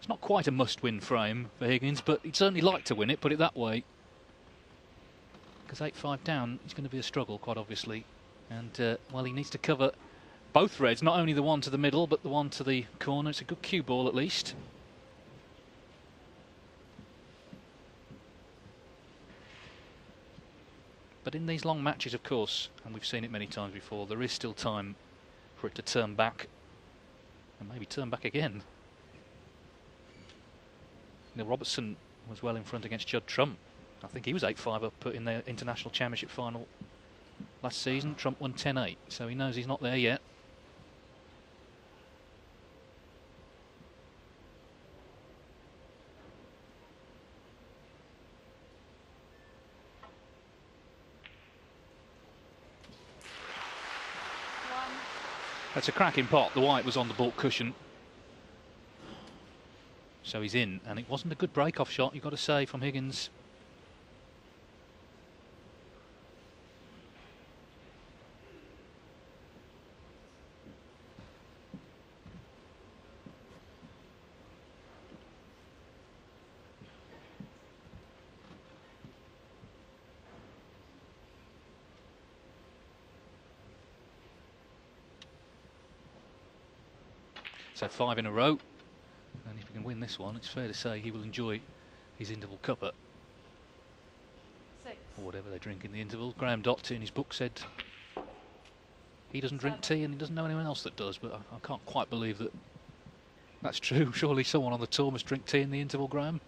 It's not quite a must-win frame for Higgins, but he'd certainly like to win it, put it that way. Because 8-5 down is going to be a struggle, quite obviously. And, well, he needs to cover both reds, not only the one to the middle, but the one to the corner. It's a good cue ball, at least. But in these long matches, of course, and we've seen it many times before, there is still time for it to turn back. And maybe turn back again. Robertson was well in front against Judd Trump. I think he was 8-5 up in the International Championship final last season. Trump won 10-8, so he knows he's not there yet. That's a cracking pot. The white was on the baulk cushion. So he's in, and it wasn't a good break-off shot, you've got to say, from Higgins. So 5 in a row, and if he can win this one, it's fair to say he will enjoy his interval cuppa. 6. Or whatever they drink in the interval. Graham Dott in his book said he doesn't drink tea and he doesn't know anyone else that does, but I can't quite believe that that's true. Surely someone on the tour must drink tea in the interval, Graham.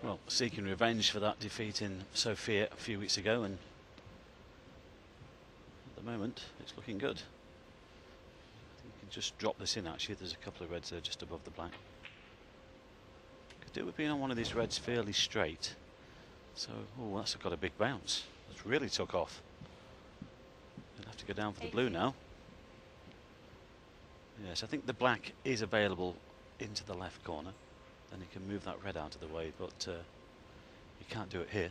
Well, seeking revenge for that defeat in Sofia a few weeks ago, and at the moment it's looking good. I think you can just drop this in. Actually, there's a couple of reds there just above the black. Could do with being on one of these reds fairly straight. So, oh, that's got a big bounce. It's really took off. You'll have to go down for the blue now. Yes, I think the black is available into the left corner. Then you can move that red out of the way, but you can't do it here.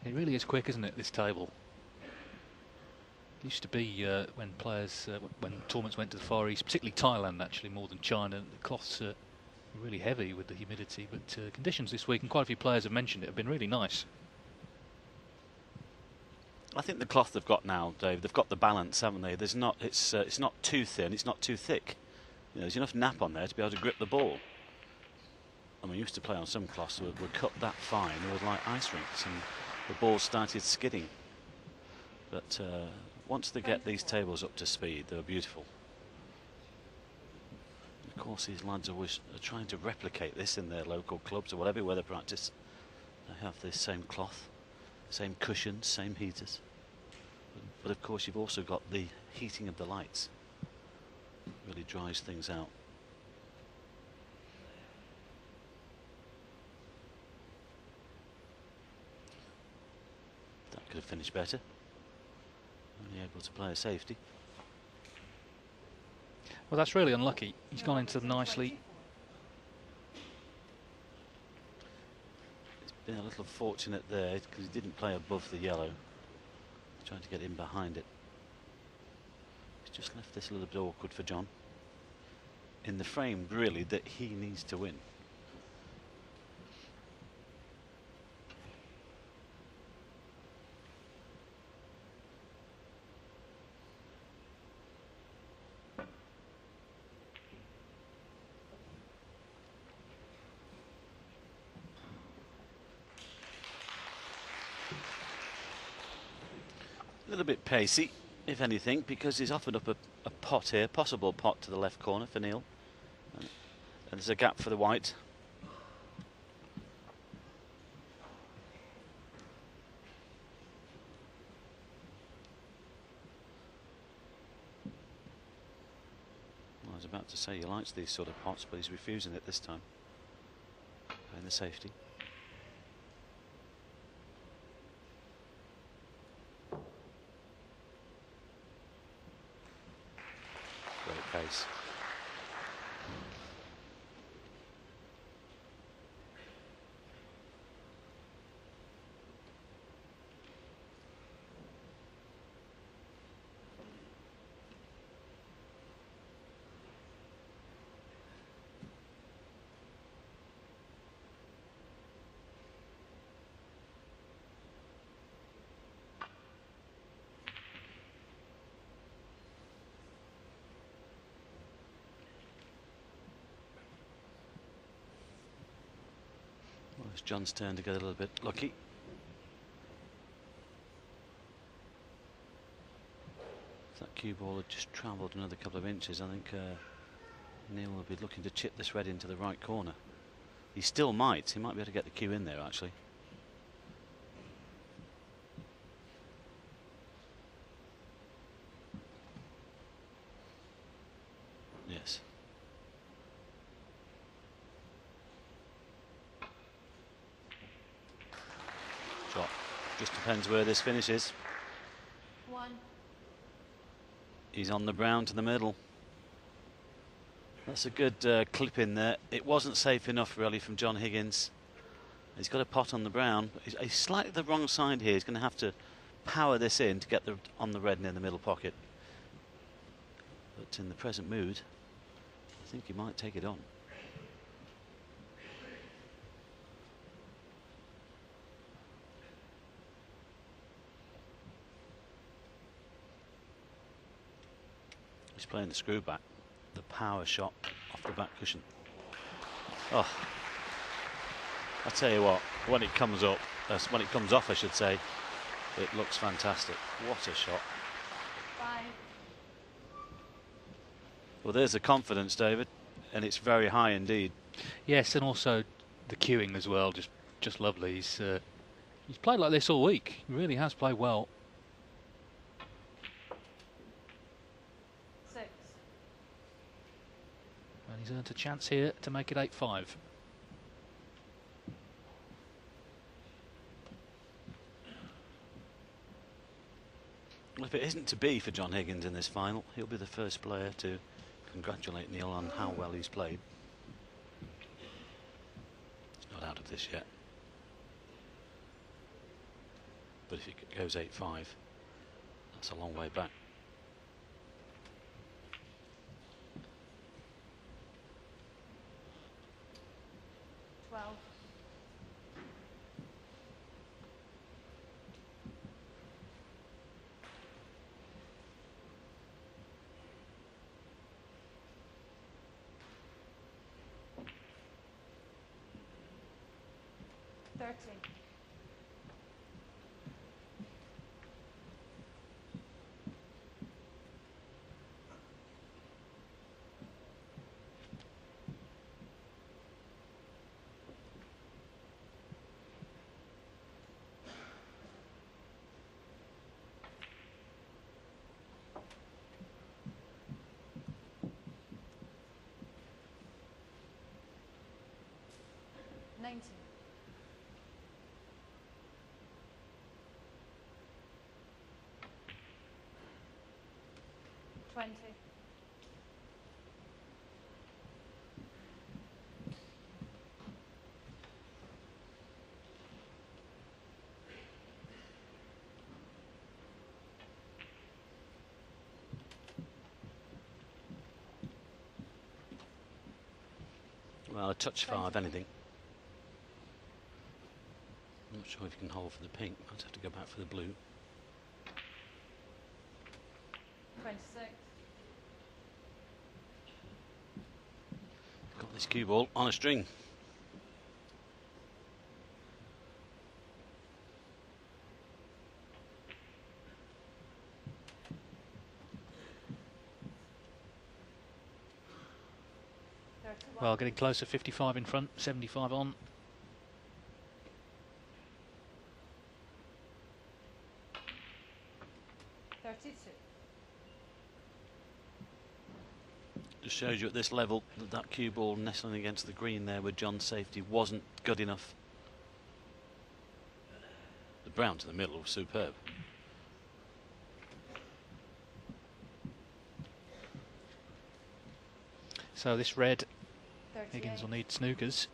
It really is quick, isn't it, this table? It used to be when players, when tournaments went to the Far East, particularly Thailand actually, more than China, the cloths are really heavy with the humidity, but conditions this week, and quite a few players have mentioned it, have been really nice. I think the cloth they've got now, Dave, they've got the balance, haven't they? There's not, it's not too thin, it's not too thick. You know, there's enough nap on there to be able to grip the ball. And we used to play on some cloths that were cut that fine, they were like ice rinks, and the ball started skidding. But once they get these tables up to speed, they're beautiful. Of course, these lads are trying to replicate this in their local clubs or whatever, where they practice. They have this same cloth, same cushions, same heaters. But of course, you've also got the heating of the lights. It really dries things out. That could have finished better. Only able to play a safety. Well, that's really unlucky. He's gone into them nicely. It's been a little fortunate there because he didn't play above the yellow. Trying to get in behind it. He's just left this a little bit awkward for John. In the frame, really, that he needs to win. A little bit pacey, if anything, because he's offered up a pot here, possible pot to the left corner for Neil. And there's a gap for the white. Well, I was about to say he likes these sort of pots, but he's refusing it this time. In the safety. Great pace. Well, it's John's turn to get a little bit lucky. If that cue ball had just travelled another couple of inches, I think Neil will be looking to chip this red into the right corner. He still might. He might be able to get the cue in there, actually. Yes. Shot. Just depends where this finishes. 1. He's on the brown to the middle. That's a good clip in there. It wasn't safe enough really from John Higgins. He's got a pot on the brown. He's slightly the wrong side here. He's going to have to power this in to get on the red near the middle pocket. But in the present mood, I think he might take it on. He's playing the screw back, the power shot off the back cushion. Oh, I tell you what, when it comes up, when it comes off, I should say, it looks fantastic. What a shot! 5. Well, there's the confidence, David, and it's very high indeed. Yes, and also the cueing as well, just lovely. He's played like this all week. He really has played well. 6. And he's earned a chance here to make it 8-5. Well, if it isn't to be for John Higgins in this final, he'll be the first player to congratulate Neil on how well he's played. He's not out of this yet. But if it goes 8-5, that's a long way back. Twelve. $19. 20. Well, a touch far, if anything. I'm not sure if you can hold for the pink. I'd have to go back for the blue. 26. Got this cue ball on a string. 31. Well, getting closer, 55 in front, 75 on. Just shows you at this level that that cue ball nestling against the green there with John's safety wasn't good enough. The brown to the middle was superb. So this red, 38. Higgins will need snookers.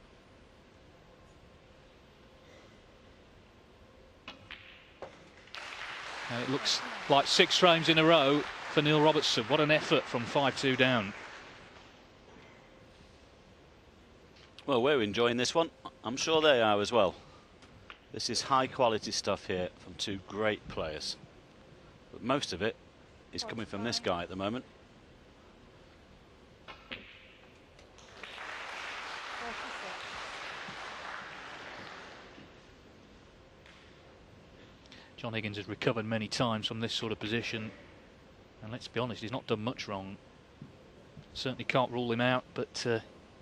And it looks like 6 frames in a row for Neil Robertson. What an effort from 5-2 down. Well, we're enjoying this one. I'm sure they are as well. This is high quality stuff here from 2 great players. But most of it is coming from this guy at the moment. 46. John Higgins has recovered many times from this sort of position. And let's be honest, he's not done much wrong. Certainly can't rule him out, but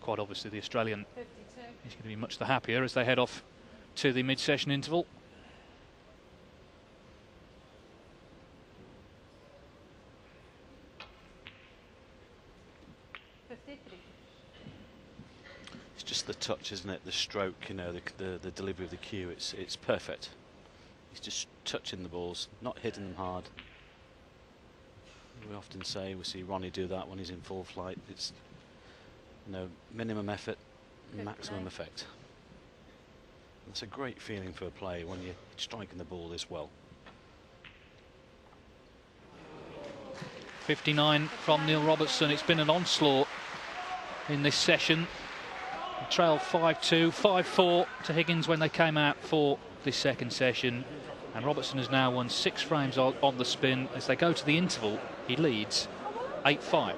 quite obviously the Australian 52. is going to be much the happier as they head off to the mid-session interval. It's just the touch, isn't it? The stroke, you know, the delivery of the cue. It's perfect. He's just touching the balls, not hitting them hard. We often say we see Ronnie do that when he's in full flight. It's, you know, minimum effort, maximum effect. That's a great feeling for a player when you're striking the ball this well. 59 from Neil Robertson. It's been an onslaught in this session. Trail 5-2, 5-4 to Higgins when they came out for this second session. And Robertson has now won 6 frames on the spin. As they go to the interval, he leads 8-5.